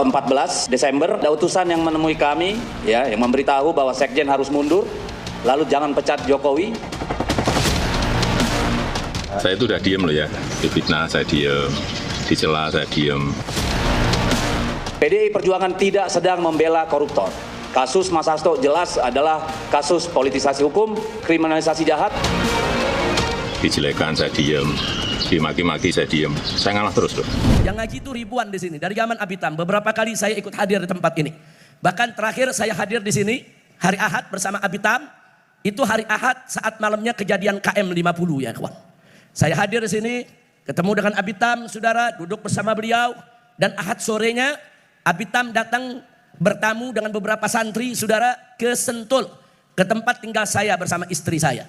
14 Desember ada utusan yang menemui kami, ya, yang memberitahu bahwa Sekjen harus mundur, lalu jangan pecat Jokowi. Saya itu udah diem loh ya, difitnah saya diem, dicela saya diem. PDI Perjuangan tidak sedang membela koruptor. Kasus Mas Hasto jelas adalah kasus politisasi hukum, kriminalisasi jahat. Dijelekan saya diem, dimaki-maki saya diem, saya ngalah terus loh. Yang ngaji itu ribuan di sini dari zaman Abitam. Beberapa kali saya ikut hadir di tempat ini. Bahkan terakhir saya hadir di sini hari Ahad bersama Abitam. Itu hari Ahad saat malamnya kejadian KM 50 ya kawan. Saya hadir di sini ketemu dengan Abitam, saudara, duduk bersama beliau, dan Ahad sorenya Abitam datang bertamu dengan beberapa santri saudara ke Sentul, ke tempat tinggal saya bersama istri saya.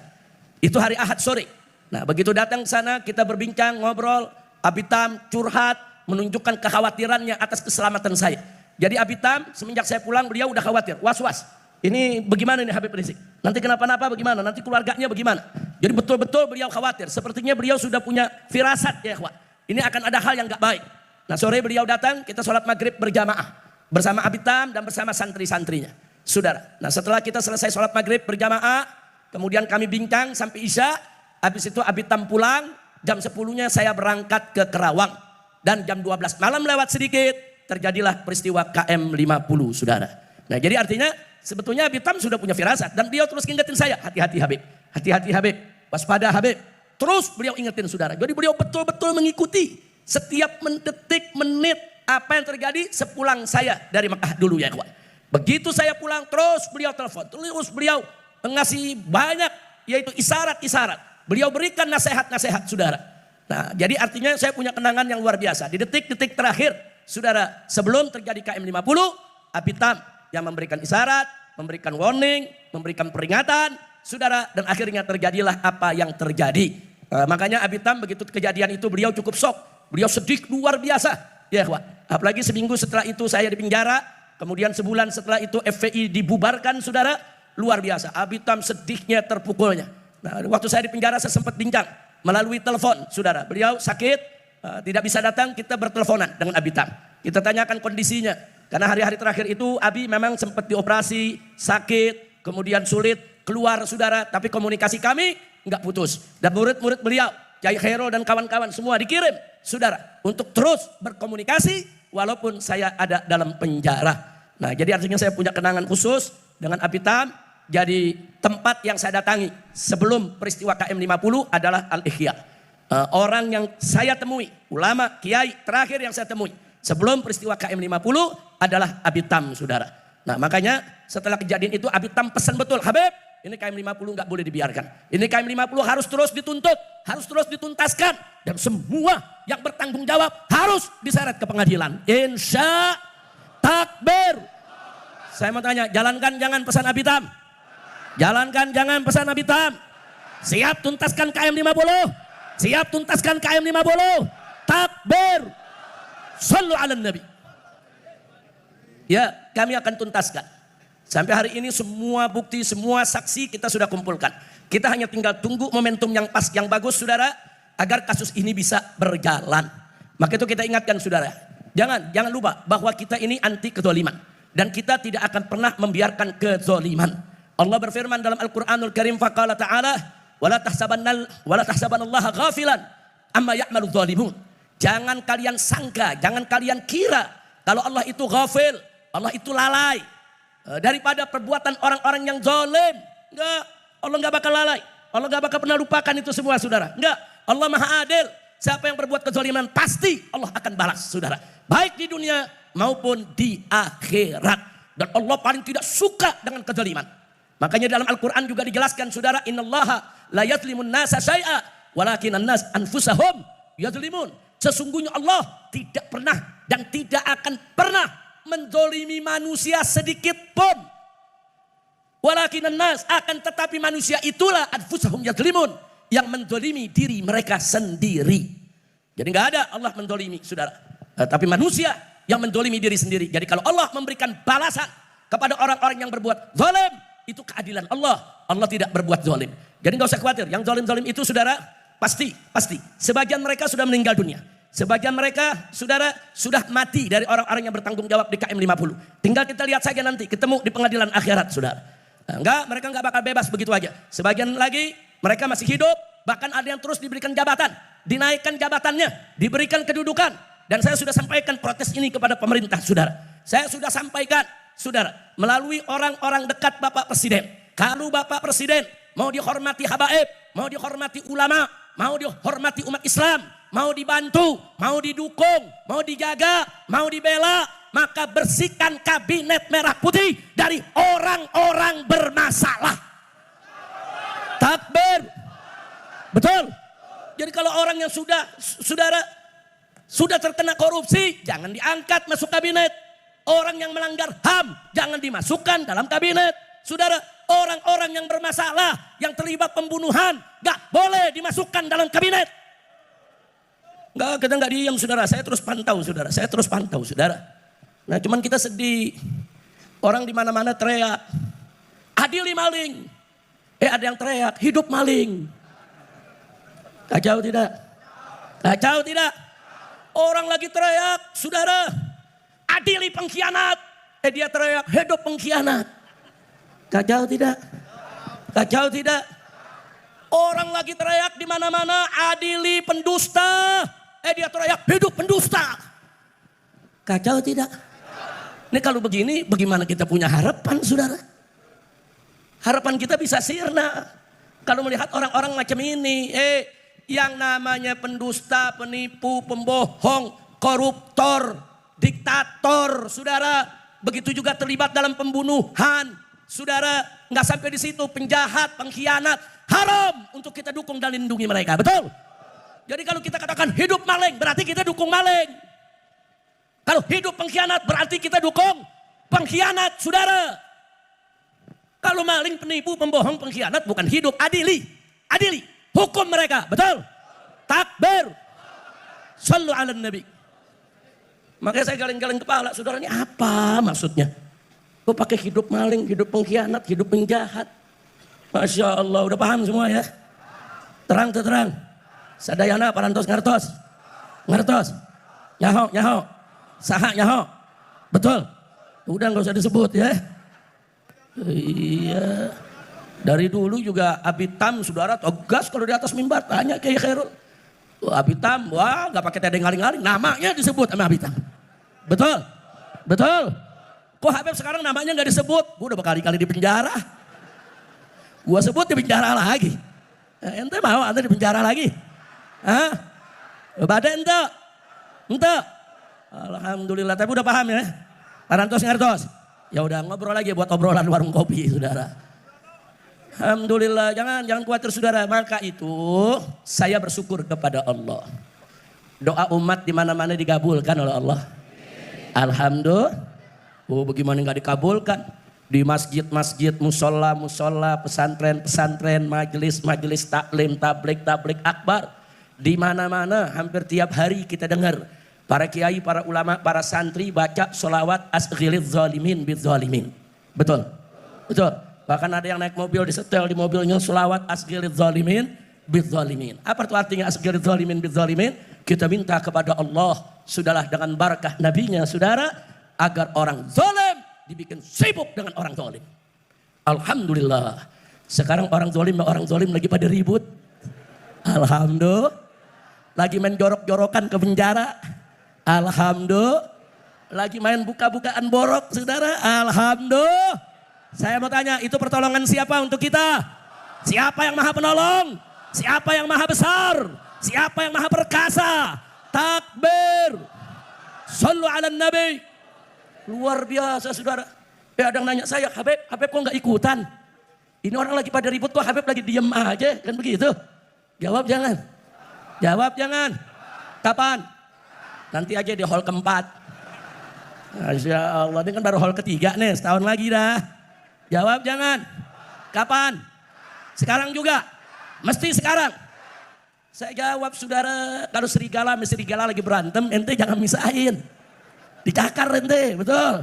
Itu hari Ahad sore. Nah, begitu datang ke sana kita berbincang, ngobrol, Abitam curhat, menunjukkan kekhawatirannya atas keselamatan saya. Jadi Abitam semenjak saya pulang beliau udah khawatir, was-was. Ini bagaimana nih Habib Rizik? Nanti kenapa-napa bagaimana? Nanti keluarganya bagaimana? Jadi betul-betul beliau khawatir. Sepertinya beliau sudah punya firasat ya kawan. Ini akan ada hal yang gak baik. Nah, sore beliau datang, kita sholat maghrib berjamaah. Bersama Abitam dan bersama santri-santrinya. Saudara, nah setelah kita selesai sholat maghrib berjamaah, kemudian kami bincang sampai Isya. Habis itu Abitam pulang, jam 10-nya saya berangkat ke Kerawang. Dan jam 12 malam lewat sedikit, terjadilah peristiwa KM 50 saudara. Nah jadi artinya sebetulnya Abitam sudah punya firasat. Dan beliau terus ingetin saya, hati-hati Habib, hati-hati Habib, waspada Habib. Terus beliau ingetin saudara. Jadi beliau betul-betul mengikuti setiap detik, menit, apa yang terjadi sepulang saya dari Mekah dulu ya kawan. Begitu saya pulang terus beliau telepon, terus beliau mengasih banyak yaitu isyarat-isyarat. Beliau berikan nasihat-nasihat saudara. Nah jadi artinya saya punya kenangan yang luar biasa. Di detik-detik terakhir saudara sebelum terjadi KM 50, Abitam yang memberikan isyarat, memberikan warning, memberikan peringatan saudara. Dan akhirnya terjadilah apa yang terjadi. Makanya Abitam begitu kejadian itu beliau cukup shock. Beliau sedih luar biasa. Ya kawan, apalagi seminggu setelah itu saya di penjara, kemudian sebulan setelah itu FPI dibubarkan saudara, luar biasa. Abitam sedihnya terpukulnya. Nah, waktu saya di penjara saya sempat bincang melalui telepon saudara. Beliau sakit, tidak bisa datang, kita berteleponan dengan Abitam. Kita tanyakan kondisinya, karena hari-hari terakhir itu Abi memang sempat dioperasi, sakit, kemudian sulit keluar saudara. Tapi komunikasi kami nggak putus. Dan murid-murid beliau, Kiai Khairul dan kawan-kawan semua dikirim saudara untuk terus berkomunikasi walaupun saya ada dalam penjara. Nah jadi artinya saya punya kenangan khusus dengan Abitam. Jadi tempat yang saya datangi sebelum peristiwa KM 50 adalah Al-Ihya. Orang yang saya temui, ulama, kiai terakhir yang saya temui sebelum peristiwa KM 50 adalah Abitam saudara. Nah makanya setelah kejadian itu Abitam pesan betul, Habib, ini KM 50 nggak boleh dibiarkan. Ini KM 50 harus terus dituntut, harus terus dituntaskan. Dan semua yang bertanggung jawab harus diseret ke pengadilan. Insya takbir. Saya mau tanya, jalankan jangan pesan Abitam. Jalankan jangan pesan Abitam. Siap tuntaskan KM 50. Siap tuntaskan KM 50. Takbir. Sallu ala Nabi. Ya, kami akan tuntaskan. Sampai hari ini semua bukti, semua saksi kita sudah kumpulkan. Kita hanya tinggal tunggu momentum yang pas, yang bagus saudara. Agar kasus ini bisa berjalan. Maka itu kita ingatkan saudara. Jangan lupa bahwa kita ini anti kezaliman. Dan kita tidak akan pernah membiarkan kezaliman. Allah berfirman dalam Al-Quranul Karim. Faqala ta'ala. Wala tahsabanallaha ghafilan amma ya'malu zalimun. Jangan kalian sangka, jangan kalian kira. Kalau Allah itu ghafil, Allah itu lalai. Daripada perbuatan orang-orang yang zalim. Enggak, Allah enggak bakal lalai. Allah enggak bakal pernah lupakan itu semua saudara. Enggak, Allah maha adil. Siapa yang berbuat kezaliman pasti Allah akan balas saudara. Baik di dunia maupun di akhirat. Dan Allah paling tidak suka dengan kezaliman. Makanya dalam Al-Quran juga dijelaskan saudara. Innallaha la yadlimun nasa syai'a walakin an-nas anfusahum yadlimun. Sesungguhnya Allah tidak pernah dan tidak akan pernah menzalimi manusia sedikit pun. Walakin an-nas, akan tetapi manusia itulah anfusahum yadlimun, yang menzalimi diri mereka sendiri. Jadi enggak ada Allah menzalimi saudara. Tapi manusia yang menzalimi diri sendiri. Jadi kalau Allah memberikan balasan kepada orang-orang yang berbuat zalim, itu keadilan Allah. Allah tidak berbuat zalim. Jadi enggak usah khawatir. Yang zalim-zalim itu saudara pasti. Sebagian mereka sudah meninggal dunia. Sebagian mereka, saudara, sudah mati dari orang-orang yang bertanggung jawab di KM 50. Tinggal kita lihat saja nanti, ketemu di pengadilan akhirat, saudara. Nah, mereka enggak bakal bebas begitu aja. Sebagian lagi, mereka masih hidup, bahkan ada yang terus diberikan jabatan. Dinaikkan jabatannya, diberikan kedudukan. Dan saya sudah sampaikan protes ini kepada pemerintah, saudara. Saya sudah sampaikan, saudara, melalui orang-orang dekat Bapak Presiden. Kalau Bapak Presiden mau dihormati habaib, mau dihormati ulama, mau dihormati umat Islam, mau dibantu, mau didukung, mau dijaga, mau dibela, maka bersihkan kabinet merah putih dari orang-orang bermasalah. Takbir. Betul. Jadi kalau orang yang sudah terkena korupsi, jangan diangkat masuk kabinet. Orang yang melanggar HAM, jangan dimasukkan dalam kabinet. Saudara, orang-orang yang bermasalah, yang terlibat pembunuhan, gak boleh dimasukkan dalam kabinet. Kita nggak diam, saudara. Saya terus pantau, saudara. Saya terus pantau, saudara. Nah, cuman kita sedih. Orang di mana-mana teriak, adili maling. Ada yang teriak, hidup maling. Kacau tidak? Kacau tidak? Orang lagi teriak, saudara, adili pengkhianat. Dia teriak, hidup pengkhianat. Kacau tidak? Kacau tidak? Orang lagi teriak di mana-mana, adili pendusta. Dia teriak, hidup pendusta. Kacau tidak? Ini kalau begini, bagaimana kita punya harapan, saudara? Harapan kita bisa sirna. Kalau melihat orang-orang macam ini, yang namanya pendusta, penipu, pembohong, koruptor, diktator, saudara. Begitu juga terlibat dalam pembunuhan, saudara. Nggak sampai di situ, penjahat, pengkhianat, haram untuk kita dukung dan lindungi mereka, betul? Jadi kalau kita katakan hidup maling, berarti kita dukung maling. Kalau hidup pengkhianat, berarti kita dukung pengkhianat, saudara. Kalau maling, penipu, pembohong, pengkhianat bukan hidup, adili. Adili, hukum mereka, betul? Takbir. Sallu ala nabi. Makanya saya galeng-galeng kepala, saudara, ini apa maksudnya? Kok pakai hidup maling, hidup pengkhianat, hidup penjahat? Masya Allah, udah paham semua ya? Terang. Sadayana parantos ngertos. Nyaho. Saha nyaho. Betul. Udah nggak usah disebut ya. Iya. Dari dulu juga Abitam, saudara, tegas kalau di atas mimbar. Tanya Kiai Khairul. Abitam, wah nggak pakai tedeng ngaling-ngaling. Namanya disebut sama Abitam. Betul. Kok Habib sekarang namanya nggak disebut? Gue udah berkali-kali di penjara. Gue sebut di penjara lagi. Ente mau ente di penjara lagi? Hah? Badan ente? Alhamdulillah, tapi udah paham ya? Parantos ngertos? Ya udah ngobrol lagi buat obrolan warung kopi, saudara. Alhamdulillah, jangan khawatir, saudara. Maka itu saya bersyukur kepada Allah. Doa umat di mana-mana dikabulkan oleh Allah. Alhamdulillah. Oh, bagaimana nggak dikabulkan? Di masjid-masjid, musola, pesantren, majelis taklim, tablik akbar. Di mana-mana hampir tiap hari kita dengar para kiai, para ulama, para santri baca sholawat asghilidz zalimin bidzalimin. Betul. Bahkan ada yang naik mobil disetel di mobilnya sholawat asghilidz zalimin bidzalimin. Apa itu artinya asghilidz zalimin bidzalimin? Kita minta kepada Allah, sudahlah dengan barakah nabinya, saudara, agar orang zalim dibikin sibuk dengan orang zalim. Alhamdulillah. Sekarang orang zalim lagi pada ribut. Alhamdulillah. Lagi main jorok-jorokan ke penjara. Alhamdulillah. Lagi main buka-bukaan borok, saudara. Alhamdulillah. Saya mau tanya, itu pertolongan siapa untuk kita? Siapa yang maha penolong? Siapa yang maha besar? Siapa yang maha perkasa? Takbir. Sallu ala nabi. Luar biasa, saudara. Ada yang nanya saya, Habib kok nggak ikutan? Ini orang lagi pada ribut kok Habib lagi diem aja, kan begitu? Jawab jangan. Kapan? Nanti aja di hall keempat. Masya Allah, ini kan baru hall ketiga nih, setahun lagi dah. Jawab jangan. Kapan? Sekarang juga. Mesti sekarang. Saya jawab, saudara, kalau serigala sama serigala lagi berantem, ente jangan misahin. Dicakar ente, betul.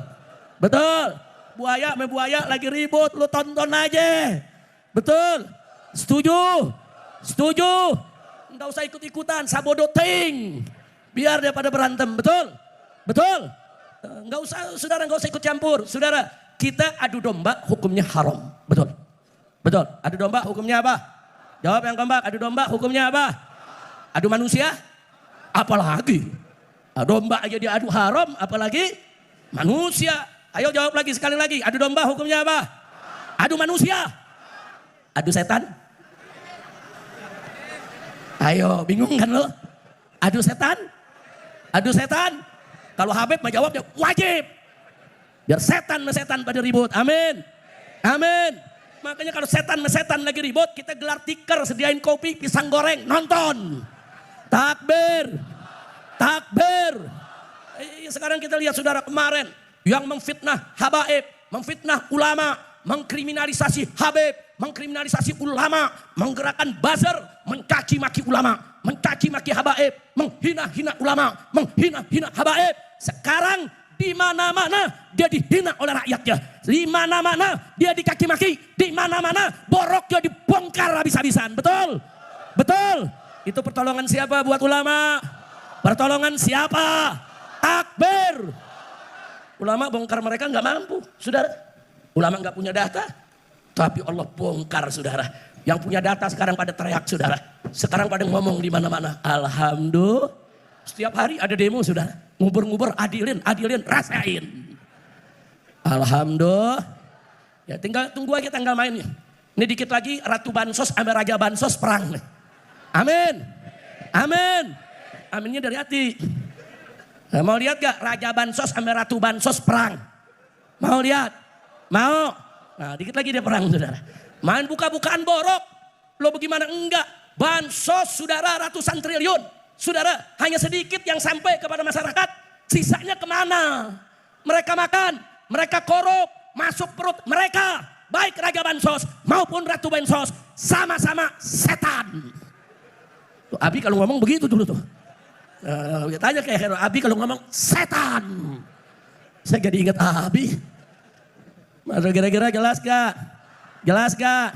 Buaya sama buaya lagi ribut, lu tonton aja. Betul. Setuju. Nggak usah ikut-ikutan, sabodo ting. Biar dia pada berantem, betul? Betul? Enggak usah, saudara enggak usah ikut campur. Saudara, kita adu domba hukumnya haram. Betul? Betul? Adu domba hukumnya apa? Jawab yang kompak, adu domba hukumnya apa? Adu manusia? Apalagi? Domba aja dia adu haram, apalagi manusia. Ayo jawab lagi, sekali lagi. Adu domba hukumnya apa? Adu manusia? Adu setan? Ayo, bingung kan lo? Adu setan? Adu setan? Kalau Habib menjawabnya wajib. Biar setan pada ribut. Amin. Amin. Makanya kalau setan lagi ribut, kita gelar tikar, sediain kopi, pisang goreng, nonton. Takbir. Takbir. Sekarang kita lihat saudara kemarin yang memfitnah habaib, memfitnah ulama, mengkriminalisasi habib, mengkriminalisasi ulama, menggerakkan buzzer, mencaci maki ulama, mencaci maki habaib, menghina-hina ulama, menghina-hina habaib. Sekarang di mana-mana dia dihina oleh rakyatnya. Di mana-mana dia dikaki maki, di mana-mana boroknya dibongkar habis-habisan. Betul? Betul? Itu pertolongan siapa buat ulama? Pertolongan siapa? Takbir. Ulama bongkar mereka nggak mampu, saudara. Ulama nggak punya data, tapi Allah bongkar, saudara. Yang punya data sekarang pada teriak, saudara. Sekarang pada ngomong di mana-mana. Alhamdulillah. Setiap hari ada demo, saudara. Ngubur-ngubur, adilin, rasain. Alhamdulillah. Ya tinggal tunggu aja tanggal mainnya. Ini dikit lagi Ratu Bansos sama Raja Bansos perang. Amin. Amin. Aminnya dari hati. Nah, mau lihat gak Raja Bansos sama Ratu Bansos perang? Mau lihat? Mau? Nah dikit lagi dia perang, saudara. Main buka-bukaan borok. Lo bagaimana enggak? Bansos saudara ratusan triliun. Saudara hanya sedikit yang sampai kepada masyarakat. Sisanya kemana? Mereka makan, mereka korup, masuk perut mereka. Baik Raja Bansos maupun Ratu Bansos sama-sama setan. Tuh, Abi kalau ngomong begitu dulu tuh. Tanya kayak Hero, Abi kalau ngomong setan. Saya jadi ingat Abi. Masa kira-kira jelas gak? Jelas gak?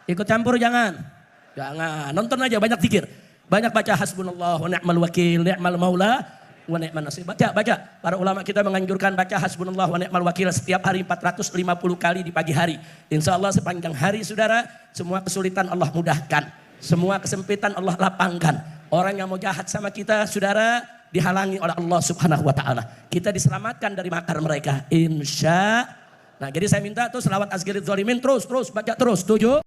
Ikut campur jangan. Jangan, nonton aja banyak zikir. Banyak baca hasbunallah wa ni'mal wakil, ni'mal maula wa ni'man nasir. Baca. Para ulama kita menganjurkan baca hasbunallah wa ni'mal wakil setiap hari 450 kali di pagi hari. Insya Allah sepanjang hari saudara, semua kesulitan Allah mudahkan. Semua kesempitan Allah lapangkan. Orang yang mau jahat sama kita, saudara, dihalangi oleh Allah Subhanahu wa taala. Kita diselamatkan dari makar mereka. Insya. Nah, jadi saya minta tuh selawat azkirid zalimin terus baca terus. Setuju?